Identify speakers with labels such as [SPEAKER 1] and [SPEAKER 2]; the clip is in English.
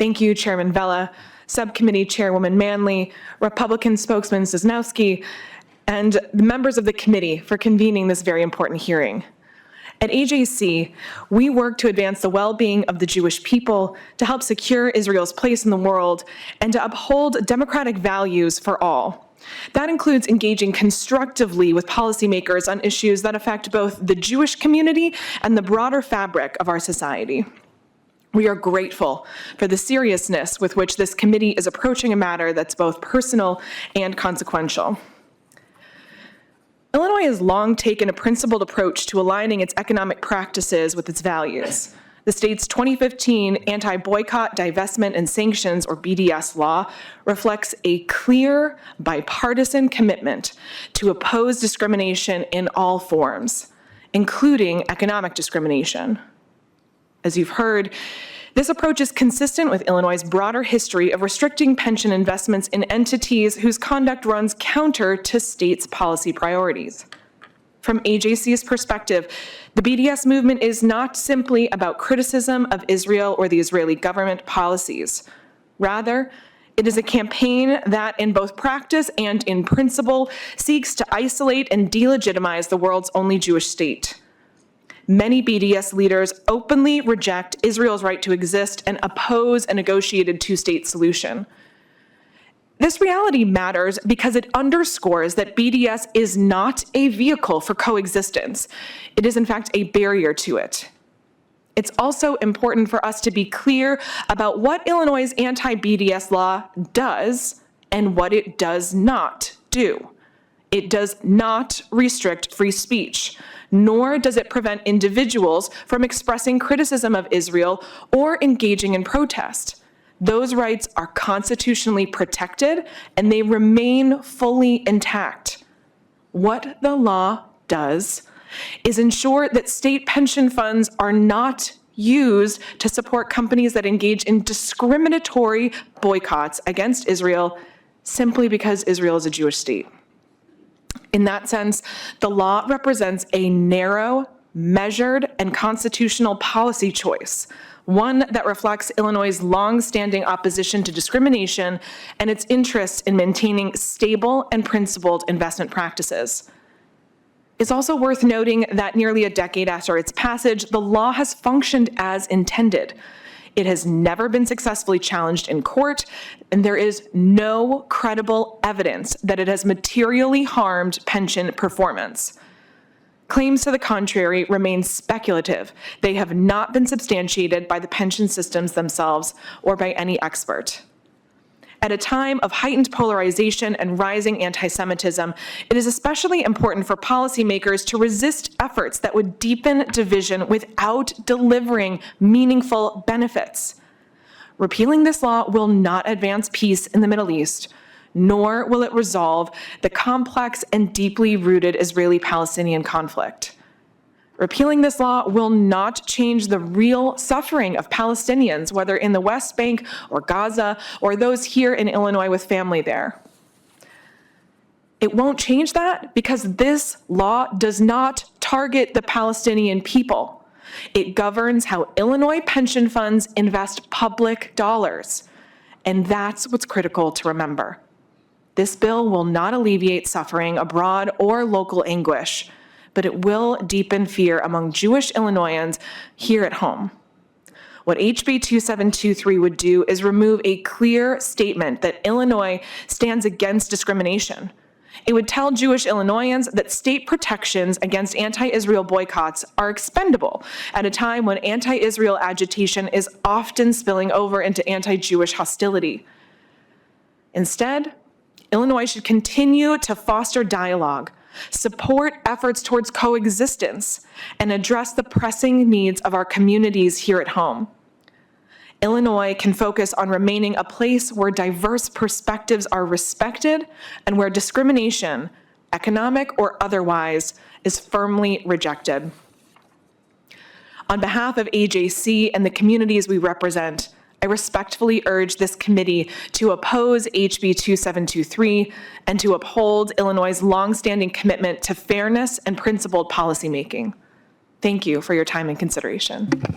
[SPEAKER 1] Thank you, Chairman Vella, Subcommittee Chairwoman Manley, Republican Spokesman Sosnowski, and the members of the committee for convening this very important hearing. At AJC, we work to advance the well-being of the Jewish people, to help secure Israel's place in the world, and to uphold democratic values for all. That includes engaging constructively with policymakers on issues that affect both the Jewish community and the broader fabric of our society. We are grateful for the seriousness with which this committee is approaching a matter that's both personal and consequential. Illinois has long taken a principled approach to aligning its economic practices with its values. The state's 2015 Anti-Boycott, Divestment, and Sanctions, or BDS law, reflects a clear bipartisan commitment to oppose discrimination in all forms, including economic discrimination. As you've heard, this approach is consistent with Illinois' broader history of restricting pension investments in entities whose conduct runs counter to states' policy priorities. From AJC's perspective, the BDS movement is not simply about criticism of Israel or the Israeli government policies. Rather, it is a campaign that, in both practice and in principle, seeks to isolate and delegitimize the world's only Jewish state. Many BDS leaders openly reject Israel's right to exist and oppose a negotiated two-state solution. This reality matters because it underscores that BDS is not a vehicle for coexistence. It is, in fact, a barrier to it. It's also important for us to be clear about what Illinois' anti-BDS law does and what it does not do. It does not restrict free speech, nor does it prevent individuals from expressing criticism of Israel or engaging in protest. Those rights are constitutionally protected and they remain fully intact. What the law does is ensure that state pension funds are not used to support companies that engage in discriminatory boycotts against Israel simply because Israel is a Jewish state. In that sense, the law represents a narrow, measured, and constitutional policy choice, one that reflects Illinois' long-standing opposition to discrimination and its interest in maintaining stable and principled investment practices. It's also worth noting that nearly a decade after its passage, the law has functioned as intended. It has never been successfully challenged in court, and there is no credible evidence that it has materially harmed pension performance. Claims to the contrary remain speculative. They have not been substantiated by the pension systems themselves or by any expert. At a time of heightened polarization and rising anti-Semitism, it is especially important for policymakers to resist efforts that would deepen division without delivering meaningful benefits. Repealing this law will not advance peace in the Middle East, nor will it resolve the complex and deeply rooted Israeli-Palestinian conflict. Repealing this law will not change the real suffering of Palestinians, whether in the West Bank or Gaza or those here in Illinois with family there. It won't change that because this law does not target the Palestinian people. It governs how Illinois pension funds invest public dollars, and that's what's critical to remember. This bill will not alleviate suffering abroad or local anguish, but it will deepen fear among Jewish Illinoisans here at home. What HB 2723 would do is remove a clear statement that Illinois stands against discrimination. It would tell Jewish Illinoisans that state protections against anti-Israel boycotts are expendable at a time when anti-Israel agitation is often spilling over into anti-Jewish hostility. Instead, Illinois should continue to foster dialogue, support efforts towards coexistence, and address the pressing needs of our communities here at home. Illinois can focus on remaining a place where diverse perspectives are respected and where discrimination, economic or otherwise, is firmly rejected. On behalf of AJC and the communities we represent, I respectfully urge this committee to oppose HB 2723 and to uphold Illinois' longstanding commitment to fairness and principled policymaking. Thank you for your time and consideration.